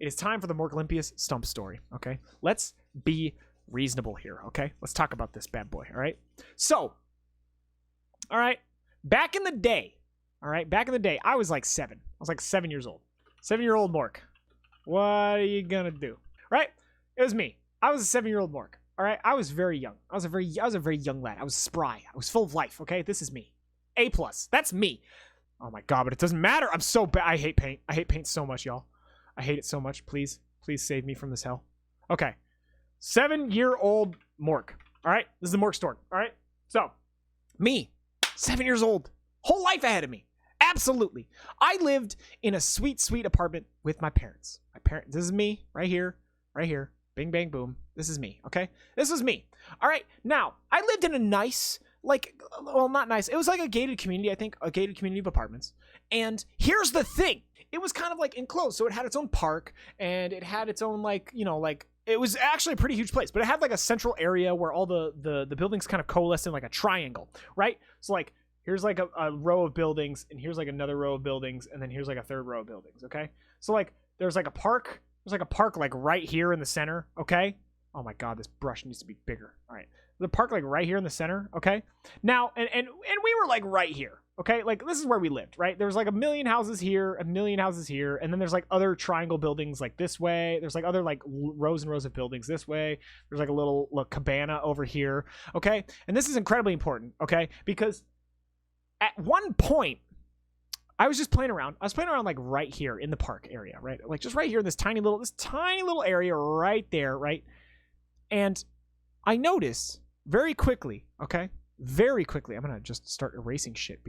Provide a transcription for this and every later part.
It is time for the Morklympious Stump story, okay? Let's be reasonable here, okay? Let's talk about this bad boy, all right? So, all right, back in the day, I was like 7. I was like 7 years old. 7-year-old Mork. What are you gonna do? Right? It was me. I was a 7-year-old Mork. All right? I was very young. I was a very young lad. I was spry. I was full of life, okay? This is me. A+. That's me. Oh my god, but it doesn't matter. I'm so bad. I hate paint. I hate paint so much, y'all. I hate it so much. Please save me from this hell. Okay. 7-year-old Mork. All right? This is the Mork story. All right? So, me, 7 years old. Whole life ahead of me. Absolutely. I lived in a sweet, sweet apartment with my parents. This is me right here. Bing, bang, boom. This is me, okay? This is me. All right. Now, I lived in a nice, well, not nice. It was like a gated community, I think, a gated community of apartments. And here's the thing. It was kind of like enclosed. So it had its own park and it had its own it was actually a pretty huge place, but it had like a central area where all the buildings kind of coalesced in like a triangle, right? So like, here's like a row of buildings, and here's like another row of buildings, and then here's like a third row of buildings, okay? So like, there's like a park like right here in the center, okay? Oh my god, this brush needs to be bigger. All right, the park like right here in the center, okay? Now, and we were like right here, okay? Like, this is where we lived, right? There's like a million houses here, and then there's like other triangle buildings like this way. There's like other like rows and rows of buildings this way. There's like a little cabana over here, okay? And this is incredibly important, okay? Because at one point, I was just playing around. I was playing around like right here in the park area, right? Like just right here in this tiny little area right there, right? And I noticed very quickly, okay? Very quickly. I'm going to just start erasing shit.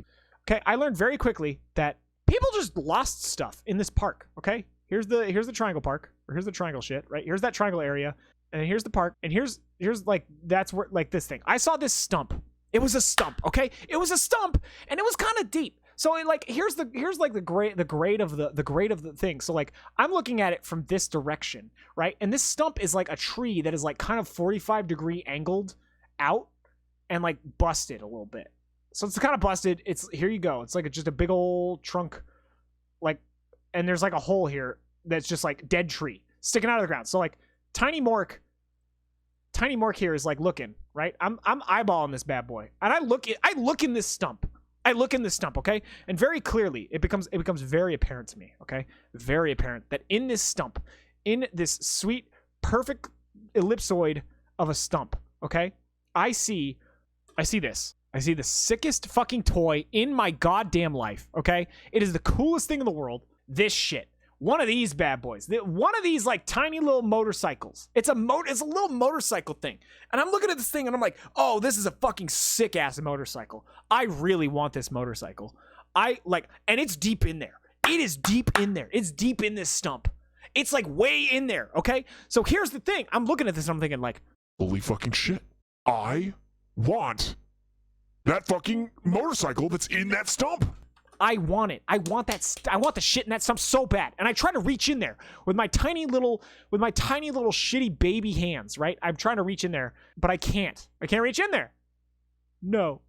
Okay, I learned very quickly that people just lost stuff in this park, okay? Here's the triangle park, or here's the triangle shit, right? Here's that triangle area, and here's the park, and here's like, that's where, like, this thing. I saw this stump. It was a stump, okay? It was a stump, and it was kind of deep. So it, like, here's like the grade of the thing. So like, I'm looking at it from this direction, right? And this stump is like a tree that is like kind of 45-degree angled out and like busted a little bit. So it's kind of busted. It's, here you go. It's like just a big old trunk, like, and there's like a hole here that's just like dead tree sticking out of the ground. So like, Tiny Mork here is like looking, right? I'm eyeballing this bad boy, and I look in this stump. Okay? And very clearly, it becomes very apparent to me, okay? Very apparent that in this stump, in this sweet, perfect ellipsoid of a stump, okay? I see this. I see the sickest fucking toy in my goddamn life, okay? It is the coolest thing in the world. This shit. One of these bad boys. One of these like tiny little motorcycles. It's a little motorcycle thing. And I'm looking at this thing and I'm like, oh, this is a fucking sick ass motorcycle. I really want this motorcycle. And it's deep in there. It is deep in there. It's deep in this stump. It's like way in there, okay? So here's the thing. I'm looking at this and I'm thinking like, holy fucking shit. I want that fucking motorcycle that's in that stump. I want it. I want the shit in that stump so bad. And I try to reach in there with my tiny little shitty baby hands, right? I'm trying to reach in there, but I can't. I can't reach in there. No.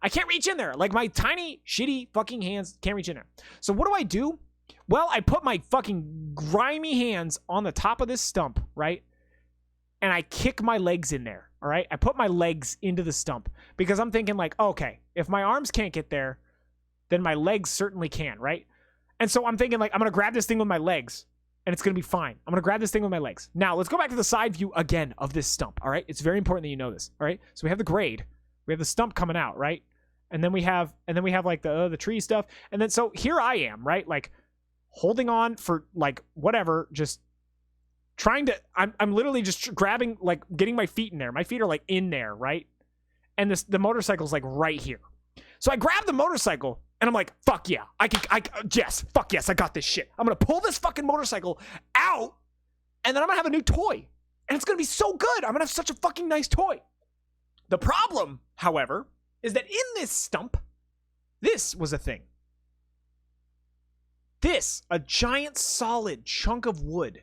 I can't reach in there. Like, my tiny shitty fucking hands can't reach in there. So what do? Well, I put my fucking grimy hands on the top of this stump, right? And I kick my legs in there, all right? I put my legs into the stump because I'm thinking like, okay, if my arms can't get there, then my legs certainly can, right? And so I'm thinking like, I'm going to grab this thing with my legs and it's going to be fine. I'm going to grab this thing with my legs. Now, let's go back to the side view again of this stump, all right? It's very important that you know this, all right? So we have the grade. We have the stump coming out, right? And then we have like the tree stuff. And then so here I am, right? Like holding on for like whatever, just trying to, I'm literally just grabbing, like getting my feet in there. My feet are like in there, right? And the motorcycle's like right here. So I grab the motorcycle and I'm like, fuck yeah, fuck yes, I got this shit. I'm going to pull this fucking motorcycle out and then I'm going to have a new toy. And it's going to be so good. I'm going to have such a fucking nice toy. The problem, however, is that in this stump, this was a thing. This, a giant solid chunk of wood.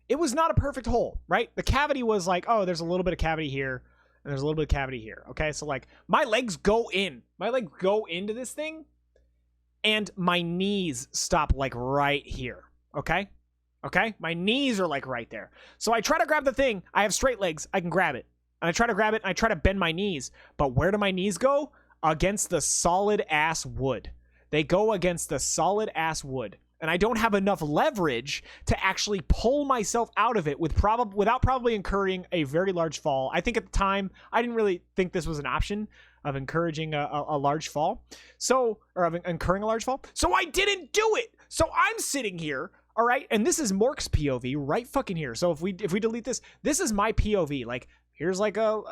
It was not a perfect hole, right? The cavity was like, oh, there's a little bit of cavity here. And there's a little bit of cavity here, okay? So, like, my legs go in. My legs go into this thing, and my knees stop, like, right here, okay? Okay? My knees are like right there. So I try to grab the thing. I have straight legs. I can grab it. And I try to grab it and I try to bend my knees. But where do my knees go? Against the solid ass wood. They go against the solid ass wood. And I don't have enough leverage to actually pull myself out of it without probably incurring a very large fall. I think at the time, I didn't really think this was an option of encouraging a large fall. Or of incurring a large fall. So I didn't do it. So I'm sitting here, all right? And this is Mork's POV right fucking here. So if we delete this, this is my POV. Like, here's like a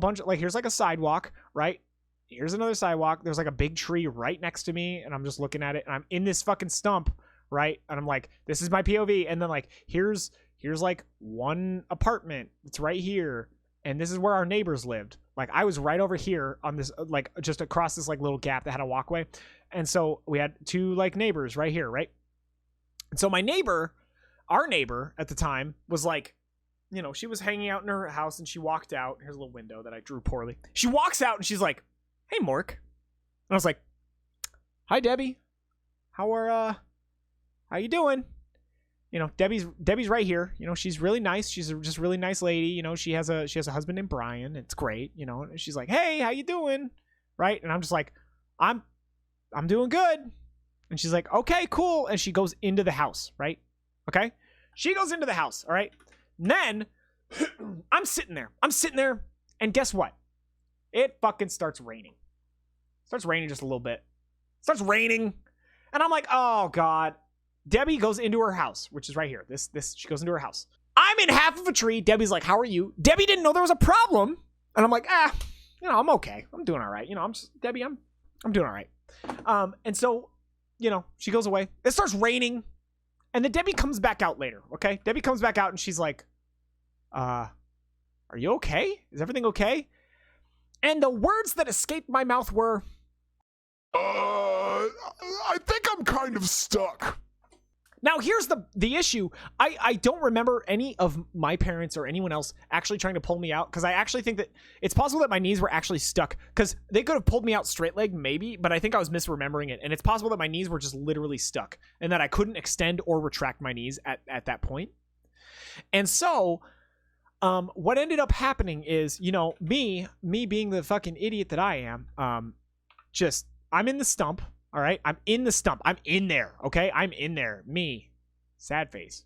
bunch of, like, here's like a sidewalk, right? Here's another sidewalk. There's like a big tree right next to me. And I'm just looking at it. And I'm in this fucking stump. Right. And I'm like, this is my POV. And then like, here's like one apartment. It's right here. And this is where our neighbors lived. Like I was right over here on this, like just across this like little gap that had a walkway. And so we had two like neighbors right here. Right. And so my neighbor, our neighbor at the time was like, you know, she was hanging out in her house and she walked out. Here's a little window that I drew poorly. She walks out and she's like, hey, Mork. And I was like, hi, Debbie. How you doing? You know, Debbie's right here. You know, she's really nice. She's just a really nice lady. You know, she has a husband named Brian. It's great. You know, and she's like, hey, how you doing? Right. And I'm just like, I'm doing good. And she's like, okay, cool. And she goes into the house. Right. Okay. She goes into the house. All right. And then I'm sitting there. And guess what? It fucking starts raining. Starts raining just a little bit. Starts raining. And I'm like, oh God. Debbie goes into her house, which is right here. She goes into her house. I'm in half of a tree. Debbie's like, how are you? Debbie didn't know there was a problem. And I'm like, you know, I'm okay. I'm doing all right. You know, Debbie, I'm doing all right. And so, you know, she goes away. It starts raining. And then Debbie comes back out later. Okay. Debbie comes back out and she's like, are you okay? Is everything okay? And the words that escaped my mouth were, I think I'm kind of stuck. Now, here's the issue. I don't remember any of my parents or anyone else actually trying to pull me out, because I actually think that it's possible that my knees were actually stuck, because they could have pulled me out straight leg, maybe, but I think I was misremembering it. And it's possible that my knees were just literally stuck and that I couldn't extend or retract my knees at that point. And so what ended up happening is, you know, me being the fucking idiot that I am, I'm in the stump. All right. I'm in the stump. I'm in there. Okay. I'm in there. Me. Sad face.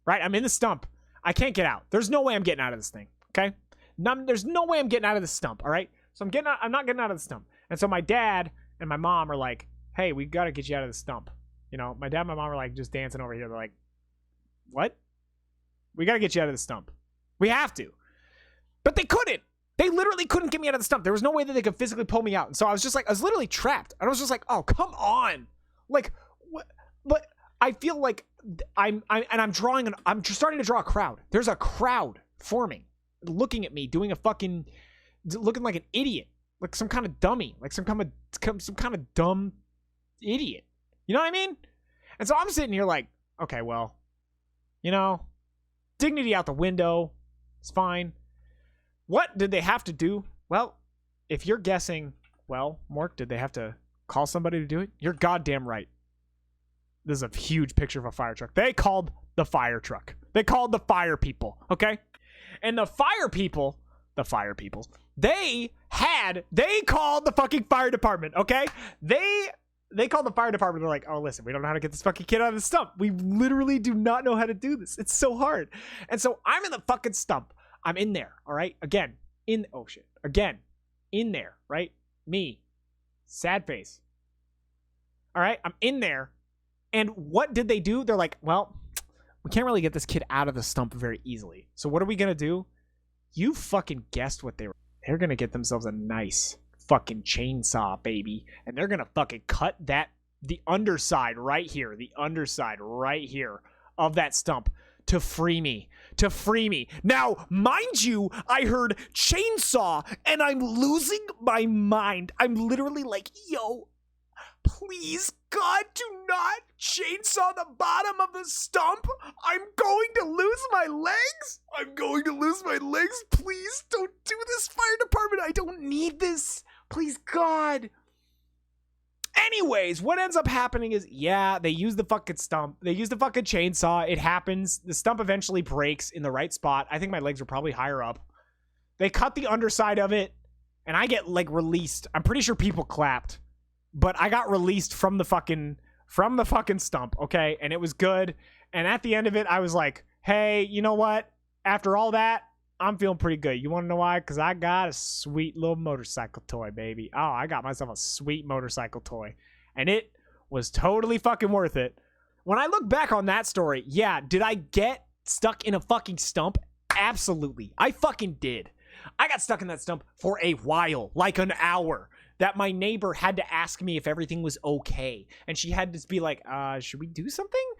Right. I'm in the stump. I can't get out. There's no way I'm getting out of this thing. Okay. There's no way I'm getting out of the stump. All right. So I'm not getting out of the stump. And so my dad and my mom are like, hey, we got to get you out of the stump. You know, my dad and my mom are like just dancing over here. They're like, what? We got to get you out of the stump. We have to. But they couldn't. They literally couldn't get me out of the stump. There was no way that they could physically pull me out. And so I was literally trapped. And I was just like, oh, come on. Like, what? But I feel like I'm starting to draw a crowd. There's a crowd forming, looking at me, looking like an idiot, like some kind of dummy, like some kind of dumb idiot. You know what I mean? And so I'm sitting here like, okay, well, you know, dignity out the window. It's fine. What did they have to do? Well, if you're guessing, well, Mork, did they have to call somebody to do it? You're goddamn right. This is a huge picture of a fire truck. They called the fire truck. They called the fire people, okay? And the fire people, they called the fucking fire department, okay? They called the fire department. They're like, oh, listen, we don't know how to get this fucking kid out of the stump. We literally do not know how to do this. It's so hard. And so I'm in the fucking stump. I'm in there, all right? Again, in there, right? Me, sad face. All right, I'm in there. And what did they do? They're like, well, we can't really get this kid out of the stump very easily. So what are we going to do? You fucking guessed what they were. They're going to get themselves a nice fucking chainsaw, baby. And they're going to fucking cut the underside right here of that stump to free me. Now, mind you, I heard chainsaw and I'm losing my mind. I'm literally like, yo, please, God, do not chainsaw the bottom of the stump. I'm going to lose my legs. Please don't do this, fire department. I don't need this. Please, God. Anyways, what ends up happening is, yeah, they use the fucking stump. They use the fucking chainsaw. It happens. The stump eventually breaks in the right spot. I think my legs were probably higher up. They cut the underside of it, and I get, like, released. I'm pretty sure people clapped, but I got released from the fucking stump, okay? And it was good. And at the end of it, I was like, hey, you know what? After all that, I'm feeling pretty good. You want to know why? Because I got a sweet little motorcycle toy, baby. Oh, I got myself a sweet motorcycle toy. And it was totally fucking worth it. When I look back on that story, yeah, did I get stuck in a fucking stump? Absolutely. I fucking did. I got stuck in that stump for a while, like an hour, that my neighbor had to ask me if everything was okay. And she had to be like, should we do something?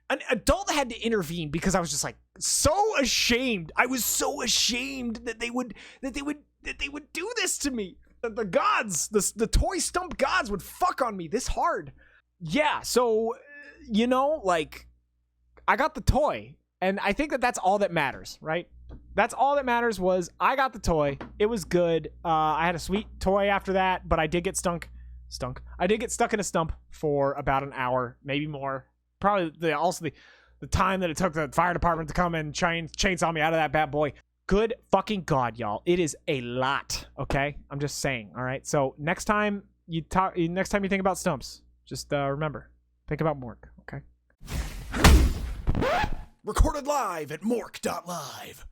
An adult had to intervene because I was just like so ashamed. I was so ashamed that they would do this to me. The gods, the toy stump gods would fuck on me this hard. Yeah, so you know, like, I got the toy, and I think that that's all that matters, right? That's all that matters. Was I got the toy. It was good. I had a sweet toy after that, but I did get stunk. I did get stuck in a stump for about an hour, maybe more. Probably the time that it took the fire department to come and chainsaw me out of that bad boy. Good fucking God, y'all. It is a lot, okay? I'm just saying, all right? So next time you think about stumps, just remember, think about Mork, okay? Recorded live at mork.live.